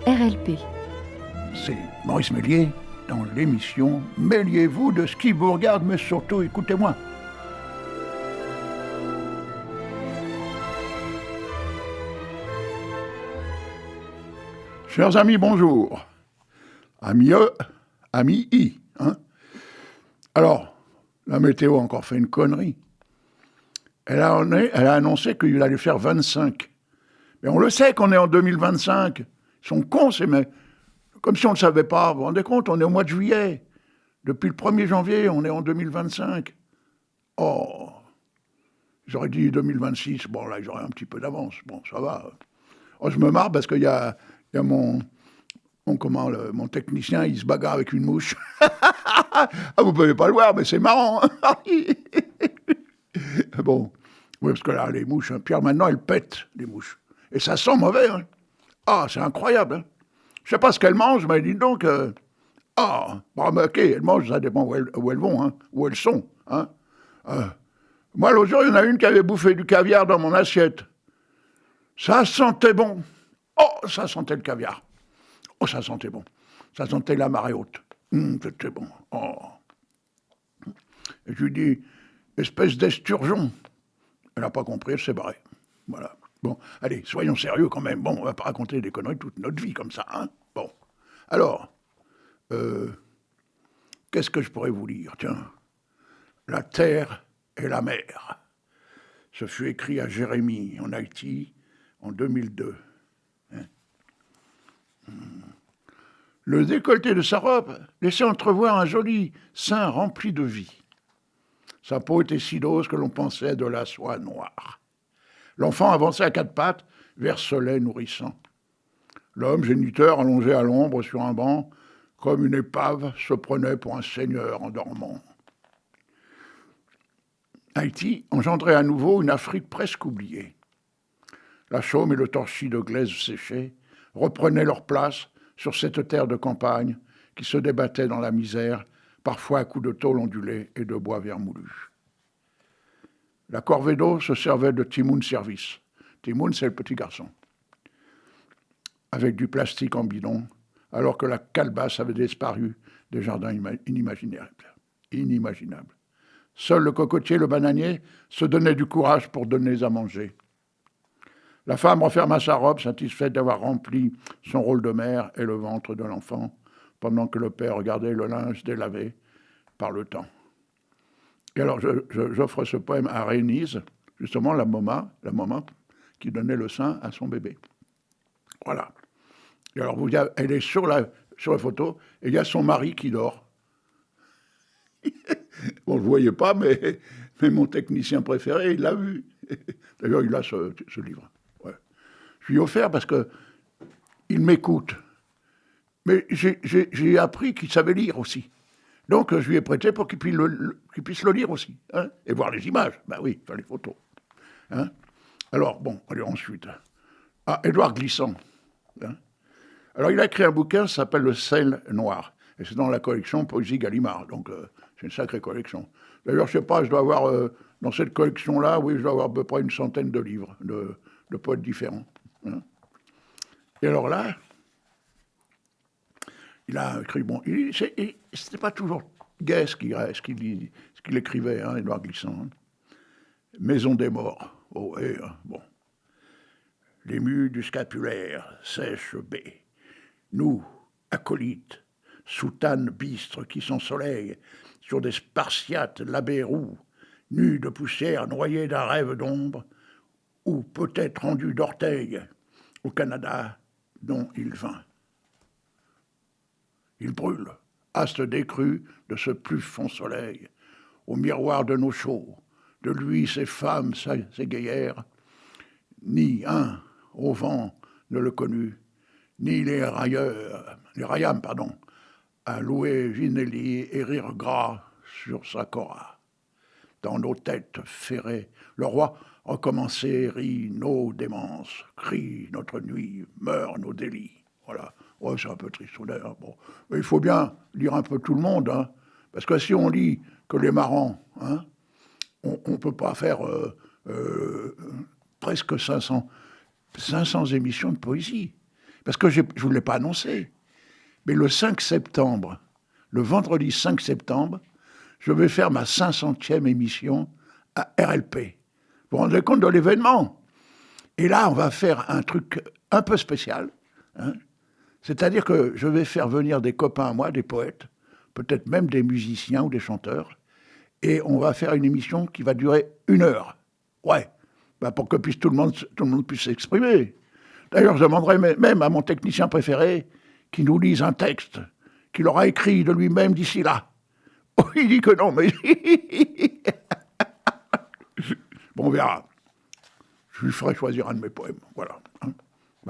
RLP. C'est Maurice Méliès dans l'émission Mêliez-vous de ce qui vous regarde, mais surtout écoutez-moi. Chers amis, bonjour. Amis E, amis I. Alors, la météo a encore fait une connerie. Elle a annoncé qu'il allait faire 25. Mais on le sait qu'on est en 2025. Ils sont cons, ces mecs. Comme si on ne le savait pas. Vous vous rendez compte, on est au mois de juillet. Depuis le 1er janvier, on est en 2025. Oh, j'aurais dit 2026. Bon, là, j'aurais un petit peu d'avance. Bon, ça va. Oh, je me marre parce qu'il y a mon technicien, il se bagarre avec une mouche. Ah, vous pouvez pas le voir, mais c'est marrant. Bon, oui, parce que là, les mouches, Pierre, maintenant, elles pètent, les mouches. Et ça sent mauvais. Ah, c'est incroyable. Je sais pas ce qu'elles mangent, mais dis donc... ok, elles mangent, ça dépend où elles vont, où elles sont. Moi, l'autre jour, il y en a une qui avait bouffé du caviar dans mon assiette. Ça sentait bon. Oh, ça sentait le caviar. Oh, ça sentait bon. Ça sentait la marée haute. C'était bon. Oh. Et je lui dis, espèce d'esturgeon. Elle n'a pas compris, elle s'est barrée. Voilà. Bon, allez, soyons sérieux quand même. Bon, on va pas raconter des conneries toute notre vie comme ça, Bon. Alors, qu'est-ce que je pourrais vous lire? Tiens, la terre et la mer. Ce fut écrit à Jérémie, en Haïti, en 2002. Le décolleté de sa robe laissait entrevoir un joli sein rempli de vie. Sa peau était si dose que l'on pensait de la soie noire. L'enfant avançait à quatre pattes vers ce lait nourrissant. L'homme géniteur, allongé à l'ombre sur un banc, comme une épave, se prenait pour un seigneur en dormant. Haïti engendrait à nouveau une Afrique presque oubliée. La chaume et le torchis de glaise séchée reprenaient leur place sur cette terre de campagne qui se débattait dans la misère, parfois à coups de tôle ondulée et de bois vermoulu. La corvée d'eau se servait de Timoun Service. Timoun, c'est le petit garçon. Avec du plastique en bidon, alors que la calebasse avait disparu des jardins inimaginables. Seul le cocotier et le bananier se donnaient du courage pour donner à manger. La femme referma sa robe, satisfaite d'avoir rempli son rôle de mère et le ventre de l'enfant, pendant que le père regardait le linge délavé par le temps. Et alors, j'offre ce poème à Rénise, justement la maman qui donnait le sein à son bébé. Voilà. Et alors, elle est sur la photo, et il y a son mari qui dort. Bon, je ne le voyais pas, mais mon technicien préféré, il l'a vu. D'ailleurs, il a ce livre. Ouais. Je lui ai offert parce qu'il m'écoute. Mais j'ai appris qu'il savait lire aussi. Donc, je lui ai prêté pour qu'il puisse le lire aussi. Et voir les images. Ben oui, faire les photos. Alors, bon, allez, ensuite. Édouard Glissant. Alors, il a écrit un bouquin qui s'appelle Le sel noir. Et c'est dans la collection Poésie Gallimard. Donc, c'est une sacrée collection. D'ailleurs, je ne sais pas, je dois avoir, dans cette collection-là, oui, je dois avoir à peu près une centaine de livres de poètes différents. Et alors là, il a écrit, bon, c'était pas toujours gai ce qu'il écrivait, Édouard Glissant. Maison des morts. Oh, bon. L'ému du scapulaire, sèche baie. Nous, acolytes, soutanes bistres qui s'ensoleillent sur des spartiates labés roux, nus de poussière, noyés d'un rêve d'ombre, ou peut-être rendus d'orteils au Canada dont il vint. Il brûle, astre décru de ce plus fond soleil, au miroir de nos chaux, de lui ses femmes, ses gaillères, ni un, au vent, ne le connut, ni les raïams, à louer Vinelli et rire gras sur sa cora. Dans nos têtes ferrées, le roi recommençait, rit nos démences, crie notre nuit, meurt nos délits. Voilà. Ouais, c'est un peu triste, d'ailleurs. Bon. Mais il faut bien lire un peu tout le monde, parce que si on lit que les marrants, on ne peut pas faire presque 500 émissions de poésie. parce que je ne vous l'ai pas annoncé, mais le 5 septembre, le vendredi 5 septembre, je vais faire ma 500e émission à RLP. Vous vous rendez compte de l'événement? Et là, on va faire un truc un peu spécial, hein. C'est-à-dire que je vais faire venir des copains à moi, des poètes, peut-être même des musiciens ou des chanteurs, et on va faire une émission qui va durer 1 heure. Ouais, pour que tout le monde puisse s'exprimer. D'ailleurs, je demanderai même à mon technicien préféré qu'il nous lise un texte qu'il aura écrit de lui-même d'ici là. Oh, il dit que non, mais... Bon, on verra. Je lui ferai choisir un de mes poèmes, voilà. Hein.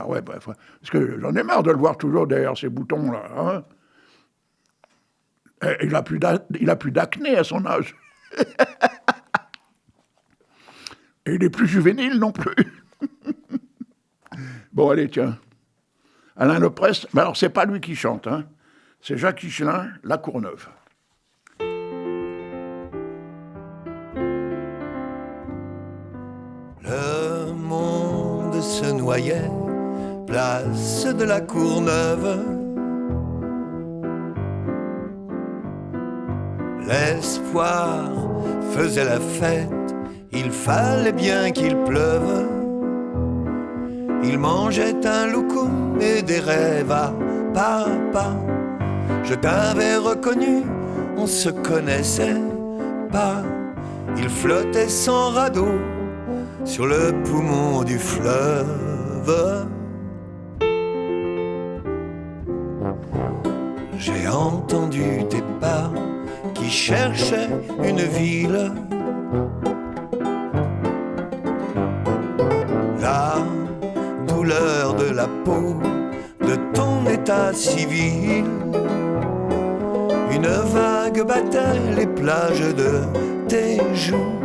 Ouais, bref, parce que j'en ai marre de le voir toujours derrière ces boutons-là. Hein. Il a plus d'acné à son âge. Et il est plus juvénile non plus. Bon, allez, tiens. Alain Leprest, mais alors c'est pas lui qui chante, hein. C'est Jacques Higelin, La Courneuve. Le monde se noyait, place de la Courneuve. L'espoir faisait la fête, il fallait bien qu'il pleuve. Il mangeait un loukoum et des rêves à papa. Je t'avais reconnu, on se connaissait pas. Il flottait sans radeau sur le poumon du fleuve. J'ai entendu tes pas qui cherchaient une ville. La douleur de la peau, de ton état civil. Une vague battait les plages de tes joues.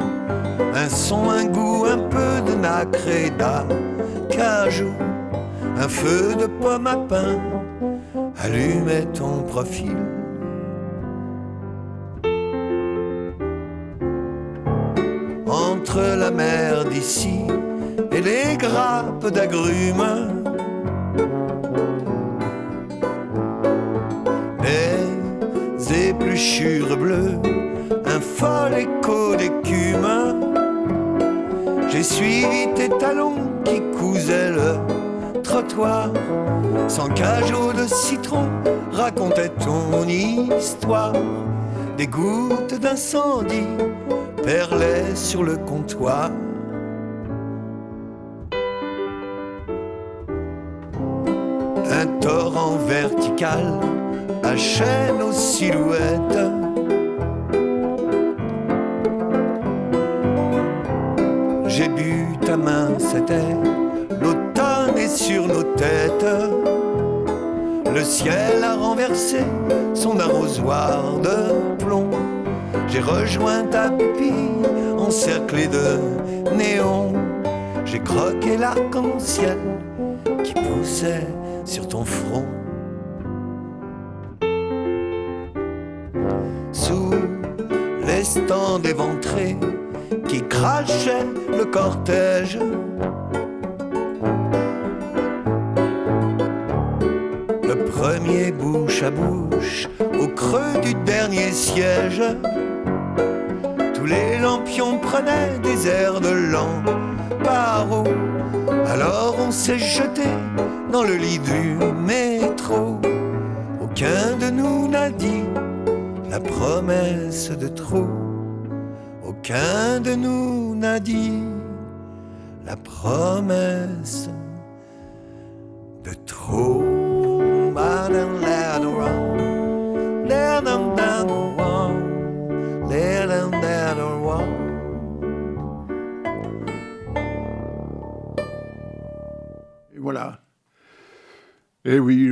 Un son, un goût, un peu de nacre et d'acajou. Un feu de pomme à pain allumait ton profil. Entre la mer d'ici et les grappes d'agrumes, les épluchures bleues, un fol écho d'écume. J'ai suivi tes talons qui cousaient le trottoir. Sans cajot de citron, racontait ton histoire. Des gouttes d'incendie perlaient sur le comptoir. Un torrent vertical hachait nos silhouettes. J'ai bu ta main, c'était l'automne est sur nos têtes. Le ciel a renversé son arrosoir de plomb. J'ai rejoint ta pupille encerclée de néon. J'ai croqué l'arc-en-ciel qui poussait sur ton front. Sous les stands éventrés qui crachaient le cortège, le premier bouche à bouche au creux du dernier siège. Tous les lampions prenaient des airs de Lamparo. Alors on s'est jeté dans le lit du métro. Aucun de nous n'a dit la promesse de trop. Aucun de nous n'a dit la promesse de trop. Et voilà. Et oui,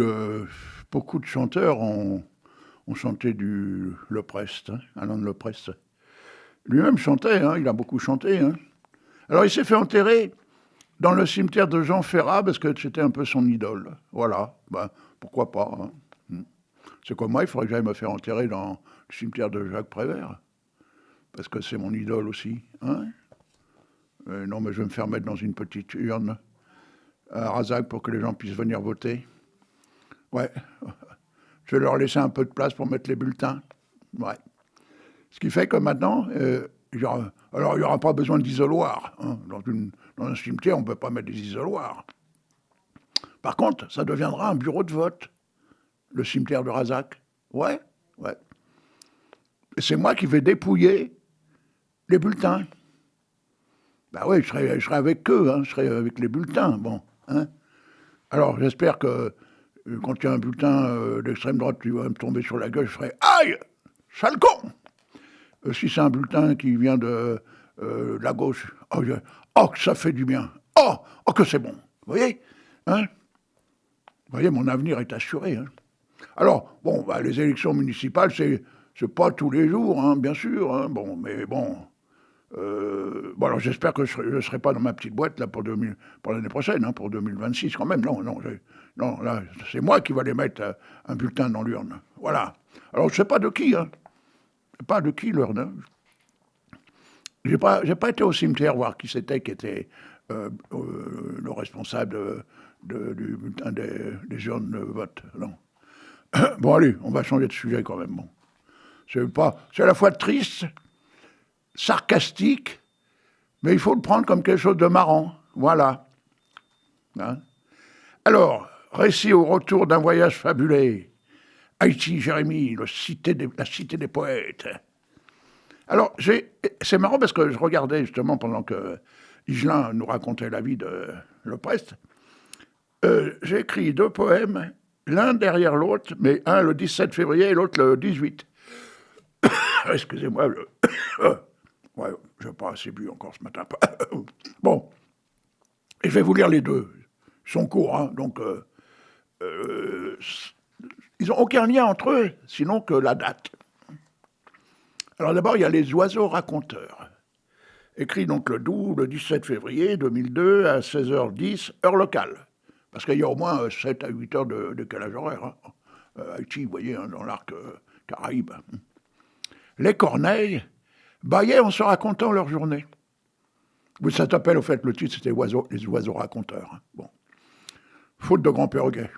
beaucoup de chanteurs ont chanté du Leprest, hein, Alain de Leprest. Lui-même chantait, hein, il a beaucoup chanté. Hein. Alors il s'est fait enterrer dans le cimetière de Jean Ferrat parce que c'était un peu son idole. Voilà, pourquoi pas. Hein. C'est comme moi, il faudrait que j'aille me faire enterrer dans le cimetière de Jacques Prévert parce que c'est mon idole aussi. Hein. Non, mais je vais me faire mettre dans une petite urne à Razac pour que les gens puissent venir voter. Ouais. Je vais leur laisser un peu de place pour mettre les bulletins. Ouais. Ce qui fait que maintenant, il n'y aura pas besoin d'isoloir. Hein. Dans un cimetière, on ne peut pas mettre des isoloirs. Par contre, ça deviendra un bureau de vote, le cimetière de Razac. Ouais. Et c'est moi qui vais dépouiller les bulletins. Ben oui, je serai avec eux, hein, je serai avec les bulletins. Bon, hein. Alors, j'espère que quand il y a un bulletin d'extrême droite qui va me tomber sur la gueule, je ferai « Aïe, sale con !» Si c'est un bulletin qui vient de la gauche, oh, que ça fait du bien. Oh, que c'est bon. Vous voyez, hein? Vous voyez, mon avenir est assuré. Hein. Alors, bon, les élections municipales, c'est pas tous les jours, hein, bien sûr. Hein, bon, mais bon. Alors j'espère que je ne serai pas dans ma petite boîte là pour l'année prochaine, hein, pour 2026 quand même. Non, là, c'est moi qui vais aller mettre un bulletin dans l'urne. Voilà. Alors je ne sais pas de qui, hein. Pas de qui l'urne. Hein. J'ai pas été au cimetière voir qui c'était qui était le responsable du bulletin des urnes de vote. Non. Bon allez, on va changer de sujet quand même. Bon. C'est à la fois triste, sarcastique, mais il faut le prendre comme quelque chose de marrant. Voilà. Hein? Alors, récit au retour d'un voyage fabuleux. Haïti, Jérémie, la cité des poètes. Alors, c'est marrant parce que je regardais justement pendant que Higelin nous racontait la vie de Leprest. J'ai écrit 2 poèmes, l'un derrière l'autre, mais un le 17 février et l'autre le 18. Excusez-moi, ouais, je n'ai pas assez bu encore ce matin. Bon, et je vais vous lire les deux. Ils sont courts, hein, donc ils n'ont aucun lien entre eux, sinon que la date. Alors d'abord, il y a les oiseaux raconteurs. Écrit donc le 17 février 2002 à 16h10, heure locale. Parce qu'il y a au moins 7 à 8 heures de décalage horaire. Hein. Haïti, vous voyez, hein, dans l'arc Caraïbe. Les corneilles bâillaient en se racontant leur journée. Ça s'appelle, au fait, le titre, c'était les oiseaux raconteurs. Hein. Bon. Faute de grands perroquets.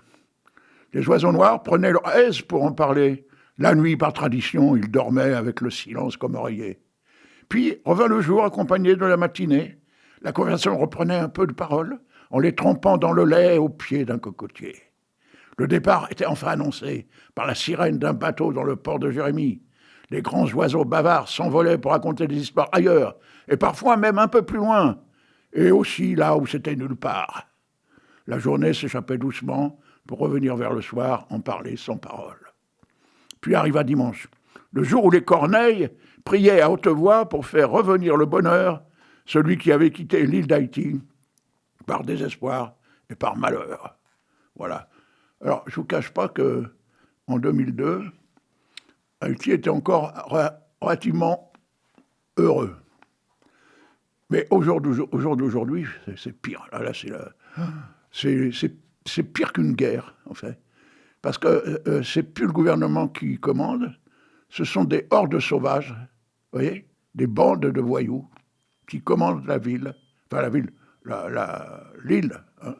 Les oiseaux noirs prenaient leur aise pour en parler. La nuit, par tradition, ils dormaient avec le silence comme oreiller. Puis revint le jour, accompagné de la matinée. La conversation reprenait un peu de parole, en les trempant dans le lait au pied d'un cocotier. Le départ était enfin annoncé par la sirène d'un bateau dans le port de Jérémie. Les grands oiseaux bavards s'envolaient pour raconter des histoires ailleurs, et parfois même un peu plus loin, et aussi là où c'était nulle part. La journée s'échappait doucement pour revenir vers le soir en parler sans parole. Puis arriva dimanche, le jour où les corneilles priaient à haute voix pour faire revenir le bonheur, celui qui avait quitté l'île d'Haïti par désespoir et par malheur. Voilà. Alors, je ne vous cache pas qu'en 2002, Haïti était encore relativement heureux. Mais au jour d'aujourd'hui, c'est pire. Là, c'est pire qu'une guerre, en fait. Parce que c'est plus le gouvernement qui commande, ce sont des hordes sauvages, vous voyez, des bandes de voyous qui commandent la ville, enfin l'île, hein,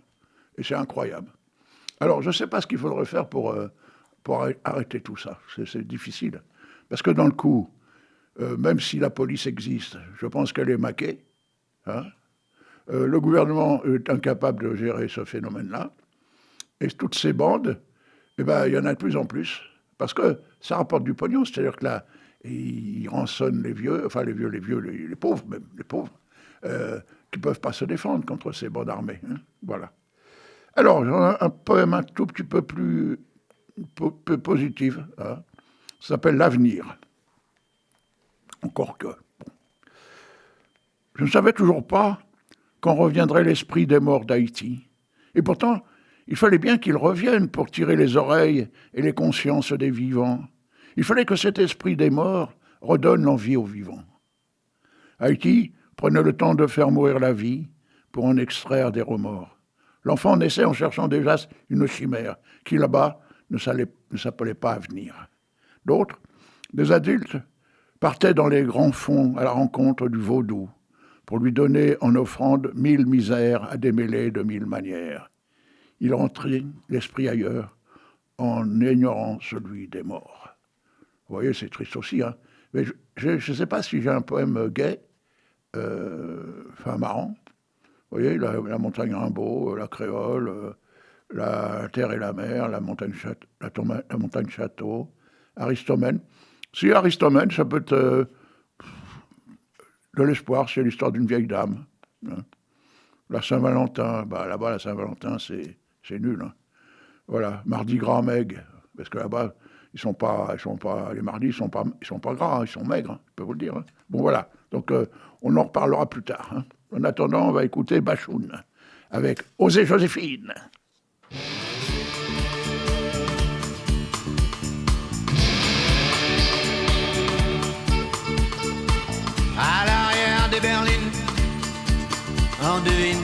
et c'est incroyable. Alors, je ne sais pas ce qu'il faudrait faire pour arrêter tout ça, c'est difficile. Parce que dans le coup, même si la police existe, je pense qu'elle est maquée, hein, le gouvernement est incapable de gérer ce phénomène-là, et toutes ces bandes, il y en a de plus en plus, parce que ça rapporte du pognon, c'est-à-dire que là, ils rançonnent les vieux, les pauvres même, qui ne peuvent pas se défendre contre ces bandes armées. Hein, voilà. Alors, j'en ai un poème un tout petit peu plus positif, hein, ça s'appelle « L'avenir ». Encore que. Bon. Je ne savais toujours pas quand reviendrait l'esprit des morts d'Haïti. Et pourtant, il fallait bien qu'il revienne pour tirer les oreilles et les consciences des vivants. Il fallait que cet esprit des morts redonne l'envie aux vivants. Haïti prenait le temps de faire mourir la vie pour en extraire des remords. L'enfant naissait en cherchant déjà une chimère qui, là-bas, ne s'appelait pas avenir. D'autres, des adultes, partaient dans les grands fonds à la rencontre du vaudou, pour lui donner en offrande 1000 misères à démêler de 1000 manières. Il rentrait l'esprit ailleurs en ignorant celui des morts. Vous voyez, c'est triste aussi, hein. Mais je ne sais pas si j'ai un poème gai, marrant. Vous voyez, la montagne Rimbaud, la créole, la terre et la mer, la montagne château, Aristomène. Si Aristomène, ça peut être de l'espoir, c'est l'histoire d'une vieille dame. Hein. La Saint-Valentin, là-bas, la Saint-Valentin, c'est nul. Hein. Voilà, Mardi Gras Meg, parce que là-bas, les mardis, ils sont pas gras, hein, ils sont maigres, hein, je peux vous le dire. Hein. Bon, voilà, donc on en reparlera plus tard. Hein. En attendant, on va écouter Bachoun, avec Osez Joséphine. À l'arrière des berlines, on devine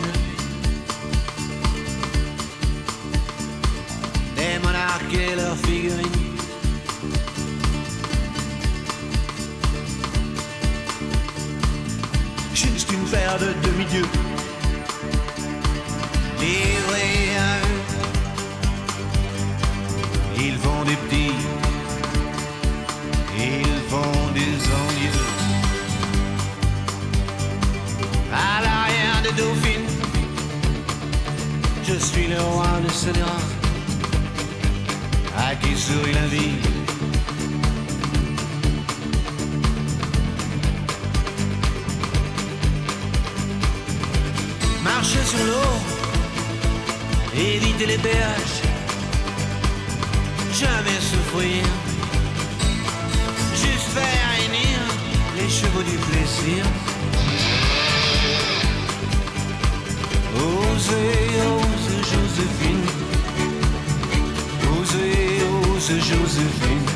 des monarques et leurs figurines. Juste une paire de demi-dieux livrés à eux. Ils font des petits, ils font des envieux. À l'arrière des dauphines, je suis le roi de Sénéra, à qui sourit la vie. Marcher sur l'eau, éviter les péages, jamais souffrir, juste faire hennir les chevaux du plaisir. Osez, osez Joséphine, osez, osez Joséphine.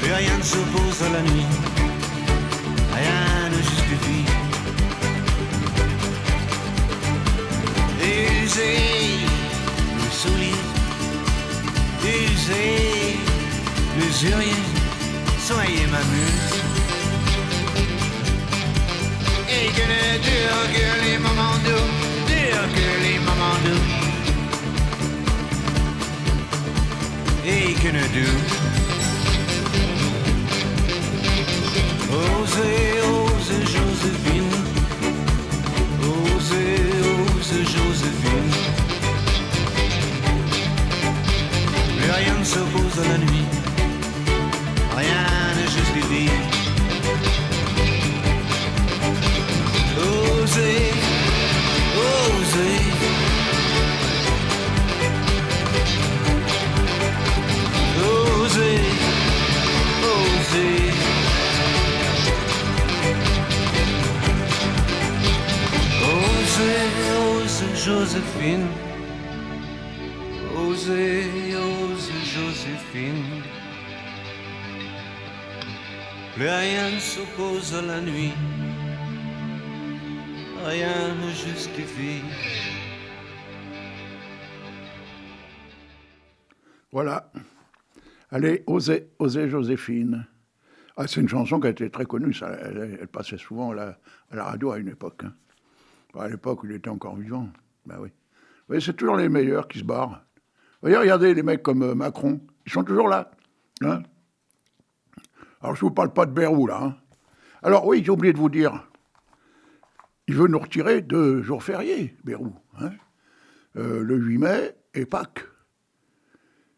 Plus rien ne s'oppose à la nuit, rien ne justifie. Usez le soulier, usez l'usurier, soyez ma muse. Et que ne durent que les moments doux, durent que les moments doux. Et que ne durent. Osez, osez Joséphine, osez, osez Joséphine. Plus rien ne s'oppose à la nuit, rien ne justifie. Osez, osez, osez, osez, osez, osez Joséphine, osez, osez Joséphine. Plus rien ne s'oppose à la nuit, rien ne justifie. Voilà. Allez, osez, osez Joséphine. Ah, c'est une chanson qui a été très connue, ça. Elle passait souvent à la radio à une époque. Hein. À l'époque où il était encore vivant. Ben oui. Vous voyez, c'est toujours les meilleurs qui se barrent. Vous voyez, regardez les mecs comme Macron, ils sont toujours là. Hein. Alors, je ne vous parle pas de Bayrou, là. Hein. Alors, oui, j'ai oublié de vous dire, il veut nous retirer 2 jours fériés, Bayrou. Hein. Le 8 mai et Pâques.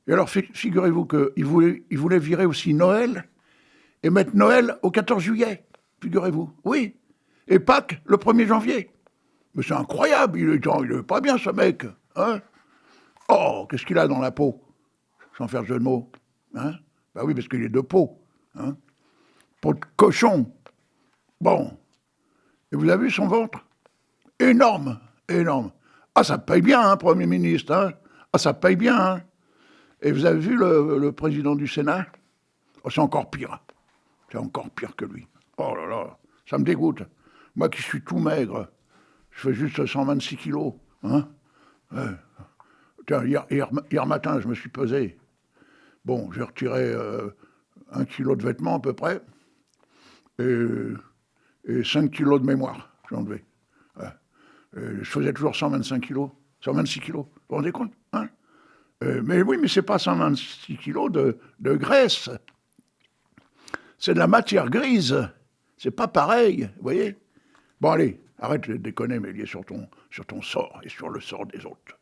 Et alors, figurez-vous qu'il voulait virer aussi Noël et mettre Noël au 14 juillet. Figurez-vous. Oui. Et Pâques le 1er janvier. Mais c'est incroyable. Il est pas bien, ce mec. Hein. Oh, qu'est-ce qu'il a dans la peau? Sans faire jeu de mots. Hein. Ben oui, parce qu'il est de peau. Hein. Peau de cochon. Bon. Et vous avez vu son ventre? Énorme, énorme. Ah, ça paye bien, hein, Premier ministre. Hein. Ah, ça paye bien. Hein. Et vous avez vu le président du Sénat? Oh, c'est encore pire. C'est encore pire que lui. Oh là là, ça me dégoûte. Moi qui suis tout maigre, je fais juste 126 kilos. Hein. Tiens, hier matin, je me suis pesé. Bon, j'ai retiré 1 kilo de vêtements à peu près. et 5 kilos de mémoire, j'ai enlevé. Ouais. Je faisais toujours 125 kilos, 126 kilos, vous vous rendez compte, hein? Mais oui, mais c'est pas 126 kilos de graisse. C'est de la matière grise. C'est pas pareil, vous voyez? Bon, allez, arrête de déconner, mais il est sur ton sort et sur le sort des autres.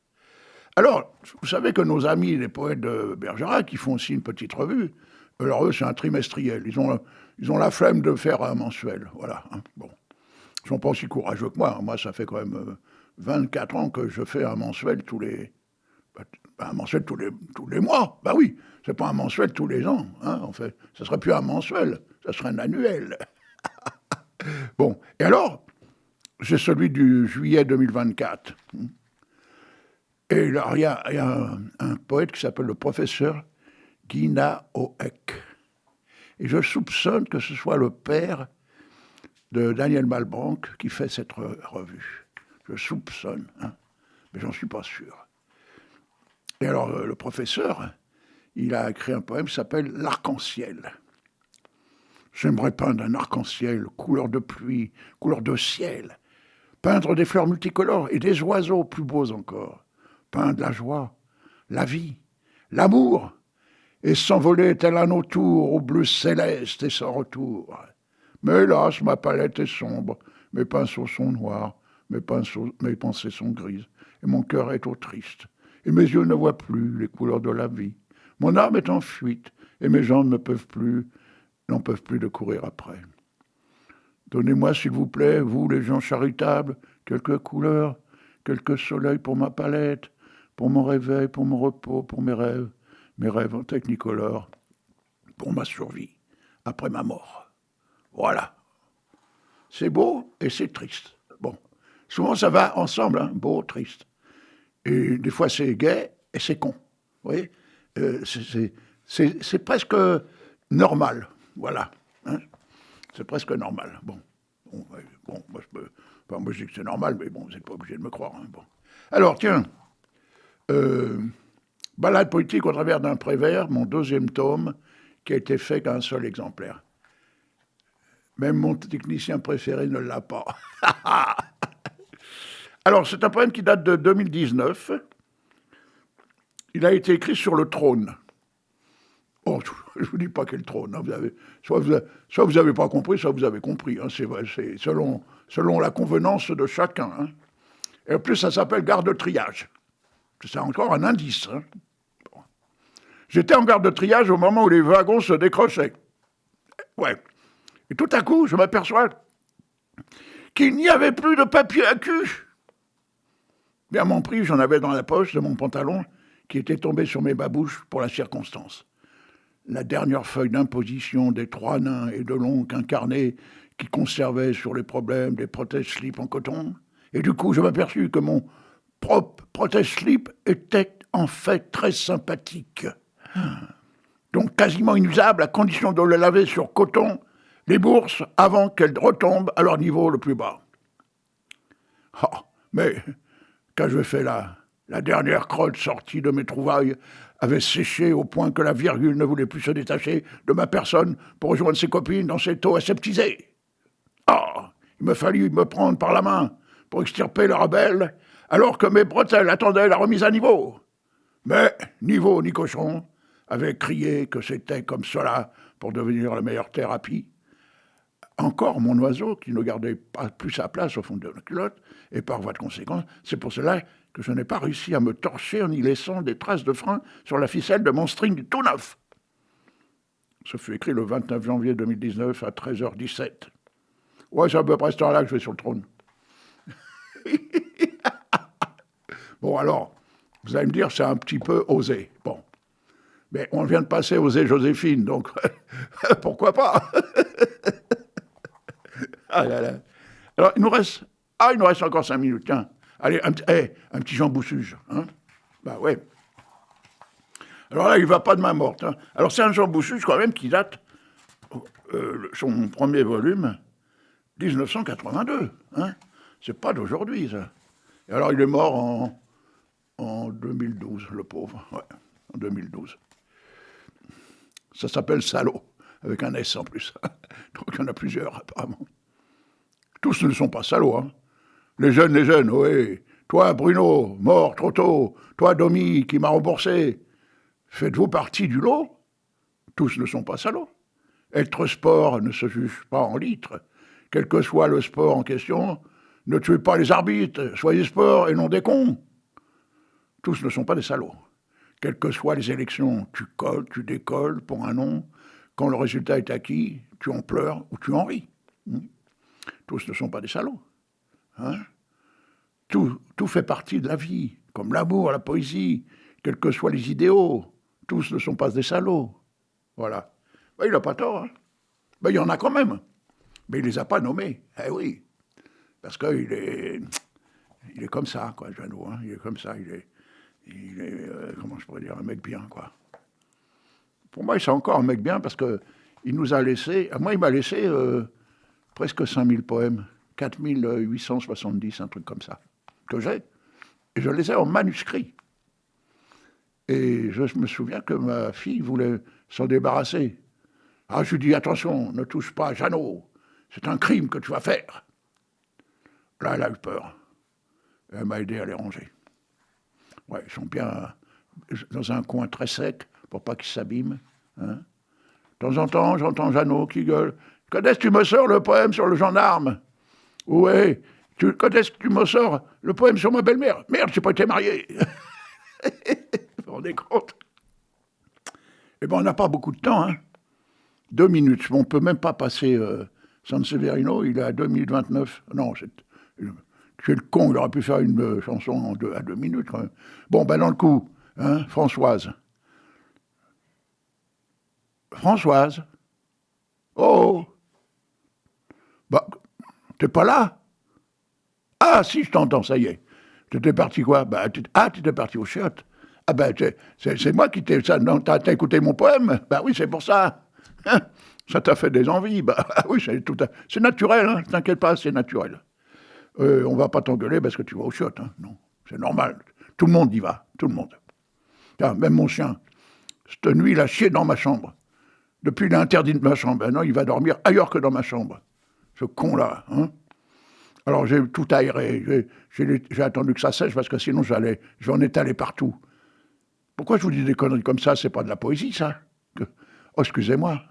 Alors, vous savez que nos amis, les poètes de Bergerac, qui font aussi une petite revue, alors eux, c'est un trimestriel. Ils ont la flemme de faire un mensuel, voilà. Hein, bon. Ils sont pas aussi courageux que moi. Moi, ça fait quand même 24 ans que je fais un mensuel tous les mois. Bah oui, c'est pas un mensuel tous les ans, hein, en fait. Ça serait plus un mensuel, ça serait un annuel. Bon, et alors, c'est celui du juillet 2024. Et là, il y a un poète qui s'appelle le professeur Guinaoek. Et je soupçonne que ce soit le père de Daniel Malbranc qui fait cette revue. Je soupçonne, hein, mais j'en suis pas sûr. Et alors, le professeur, il a écrit un poème qui s'appelle « L'arc-en-ciel ». J'aimerais peindre un arc-en-ciel, couleur de pluie, couleur de ciel, peindre des fleurs multicolores et des oiseaux plus beaux encore, peindre la joie, la vie, l'amour, et s'envoler tel un autour au bleu céleste et sans retour. Mais hélas, ma palette est sombre, mes pinceaux sont noirs, mes pensées sont grises, et mon cœur est au triste, et mes yeux ne voient plus les couleurs de la vie. Mon âme est en fuite, et mes jambes n'en peuvent plus de courir après. Donnez-moi, s'il vous plaît, vous, les gens charitables, quelques couleurs, quelques soleils pour ma palette, pour mon réveil, pour mon repos, pour mes rêves en technicolore, pour ma survie, après ma mort. Voilà. C'est beau et c'est triste. Bon. Souvent, ça va ensemble, hein, beau, triste. Et des fois, c'est gai et c'est con. Vous voyez, c'est presque normal. Voilà. Hein, c'est presque normal. Bon, moi, je dis que c'est normal, mais bon, vous n'êtes pas obligé de me croire. Hein, bon. Alors, tiens, Balade politique au travers d'un Prévert, mon 2e tome, qui a été fait qu'un seul exemplaire. Même mon technicien préféré ne l'a pas. Alors, c'est un poème qui date de 2019. Il a été écrit sur le trône. Oh, je ne vous dis pas quel trône. Hein, soit vous n'avez pas compris, soit vous avez compris. Hein, c'est selon la convenance de chacun. Hein. Et en plus, ça s'appelle garde de triage. C'est encore un indice. Hein. Bon. J'étais en garde de triage au moment où les wagons se décrochaient. Ouais. Et tout à coup, je m'aperçois qu'il n'y avait plus de papier à cul. Bien m'en prie, j'en avais dans la poche de mon pantalon qui était tombé sur mes babouches pour la circonstance. La dernière feuille d'imposition des 3 nains et de l'oncle incarné qui conservait sur les problèmes des prothèses slip en coton. Et du coup, je m'aperçus que mon propre prothèse slip était en fait très sympathique. Donc quasiment inusable à condition de le laver sur coton, les bourses, avant qu'elles retombent à leur niveau le plus bas. Oh, mais quand je fais la dernière crotte sortie de mes trouvailles avait séché au point que la virgule ne voulait plus se détacher de ma personne pour rejoindre ses copines dans cette eau aseptisée. Ah, il me fallut me prendre par la main pour extirper la rebelle, alors que mes bretelles attendaient la remise à niveau. Mais Niveau ni Cochon avait crié que c'était comme cela pour devenir la meilleure thérapie. Encore mon oiseau qui ne gardait pas plus sa place au fond de la culotte, et par voie de conséquence, c'est pour cela que je n'ai pas réussi à me torcher en y laissant des traces de frein sur la ficelle de mon string tout neuf. Ce fut écrit le 29 janvier 2019 à 13h17. Ouais, c'est à peu près ce temps-là que je vais sur le trône. Bon, alors, vous allez me dire, c'est un petit peu osé. Bon. Mais on vient de passer Osée Joséphine, donc pourquoi pas. Ah là là. Alors, il nous reste encore 5 minutes, tiens. Allez, un petit Jean Boussuge. Hein, bah ouais. Alors là, il ne va pas de main morte. Hein. Alors, c'est un Jean Boussuge, quand même, qui date, son premier volume, 1982. Hein. C'est pas d'aujourd'hui, ça. Et alors, il est mort en 2012, le pauvre. Ouais, en 2012. Ça s'appelle Salaud. avec un S en plus. Donc il y en a plusieurs, apparemment. Tous ne sont pas salauds, hein. Les jeunes, oui. Toi, Bruno, mort trop tôt. Toi, Domi, qui m'a remboursé. Faites-vous partie du lot? Tous ne sont pas salauds. Être sport ne se juge pas en litres. Quel que soit le sport en question, ne tuez pas les arbitres, soyez sport et non des cons. Tous ne sont pas des salauds. Quelles que soient les élections, tu colles, tu décolles pour un nom. Quand le résultat est acquis, tu en pleures ou tu en ris. Tous ne sont pas des salauds. Hein? Tout fait partie de la vie, comme l'amour, la poésie, quels que soient les idéaux. Tous ne sont pas des salauds. Voilà. Ben, il n'a pas tort. Hein. Ben, il y en a quand même. Mais il ne les a pas nommés. Eh oui. Parce qu'il est comme ça, quoi, Jeannot. Hein. Il est comme ça. Il est comment je pourrais dire, un mec bien, quoi. Pour moi, c'est encore un mec bien parce qu'il nous a laissé. Moi, il m'a laissé presque 5000 poèmes. 4870, un truc comme ça. Que j'ai. Et je les ai en manuscrit. Et je me souviens que ma fille voulait s'en débarrasser. Ah, je lui dis, attention, ne touche pas à Jeannot. C'est un crime que tu vas faire. Là, elle a eu peur. Et elle m'a aidé à les ranger. Ouais, ils sont bien dans un coin très sec pour pas qu'ils s'abîment. Hein. De temps en temps, j'entends Jeannot qui gueule. Quand est-ce que tu me sors le poème sur le gendarme? Ouais. Quand est-ce que tu me sors le poème sur ma belle-mère? Merde, j'ai pas été marié. Vous vous rendez compte? Eh bien, on n'a pas beaucoup de temps. Hein. 2 minutes. On ne peut même pas passer Sanseverino. Il est à 2 minutes 29. Non, c'est le con. Il aurait pu faire une chanson à 2 minutes. Quand même. Bon, ben dans le coup, hein, Françoise. Françoise. Oh. Bah, t'es pas là? Ah, si, je t'entends, ça y est. T'étais parti quoi? Bah, t'étais parti aux chiottes. Ah ben, c'est moi qui t'ai... T'as écouté mon poème? Bah oui, c'est pour ça. Hein, ça t'a fait des envies. Bah oui, c'est naturel, hein, t'inquiète pas, c'est naturel. On va pas t'engueuler parce que tu vas aux chiottes. Hein, non, c'est normal. Tout le monde y va, tout le monde. Tiens, même mon chien, cette nuit, il a chié dans ma chambre. Depuis, il est interdit de ma chambre. Non, il va dormir ailleurs que dans ma chambre. Ce con-là, hein. Alors, j'ai tout aéré. J'ai attendu que ça sèche parce que sinon, je vais en étaler partout. Pourquoi je vous dis des conneries comme ça? C'est pas de la poésie, ça. Oh, excusez-moi.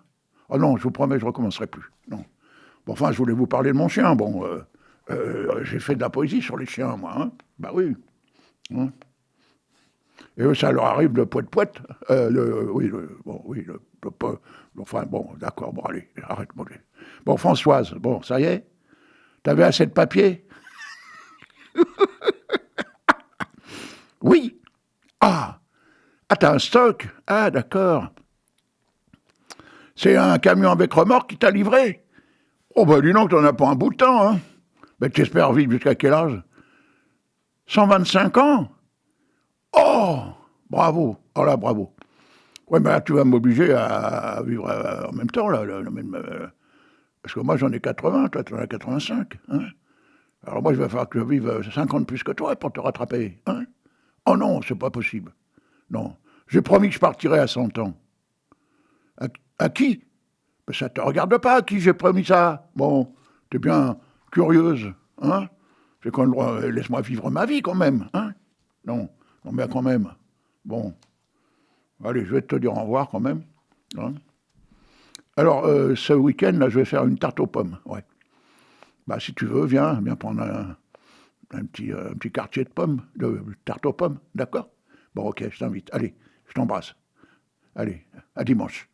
Oh non, je vous promets, je recommencerai plus. Non. Bon, enfin, je voulais vous parler de mon chien. Bon, j'ai fait de la poésie sur les chiens, moi. Hein. Bah oui. Hein. Et eux, ça leur arrive le poète-poète. Enfin, bon, d'accord, bon, allez, arrête, bon. Bon, Françoise, bon, ça y est? T'avais assez de papier? Oui. Ah, t'as un stock? Ah, d'accord. C'est un camion avec remorque qui t'a livré? Oh, ben, dis donc, t'en as pas un bout de temps, hein. Ben, t'espères vivre jusqu'à quel âge? 125 ans? Oh, bravo. Oh là, bravo. Ouais, ben là, tu vas m'obliger à vivre en même temps, là. Parce que moi, j'en ai 80, toi, tu en as 85. Hein. Alors moi, il va falloir que je vive 50 plus que toi pour te rattraper. Hein. Oh non, c'est pas possible. Non. J'ai promis que je partirais à 100 ans. À qui? Ben, ça te regarde pas, à qui j'ai promis ça? Bon, t'es bien curieuse. Hein. C'est qu'on laisse-moi vivre ma vie, quand même. Hein. Non, mais quand même. Bon. Allez, je vais te dire au revoir, quand même. Hein. Alors, ce week-end, là, je vais faire une tarte aux pommes. Ouais. Bah, si tu veux, viens prendre un petit quartier de pommes, de tarte aux pommes, d'accord? Bon, ok, je t'invite. Allez, je t'embrasse. Allez, à dimanche.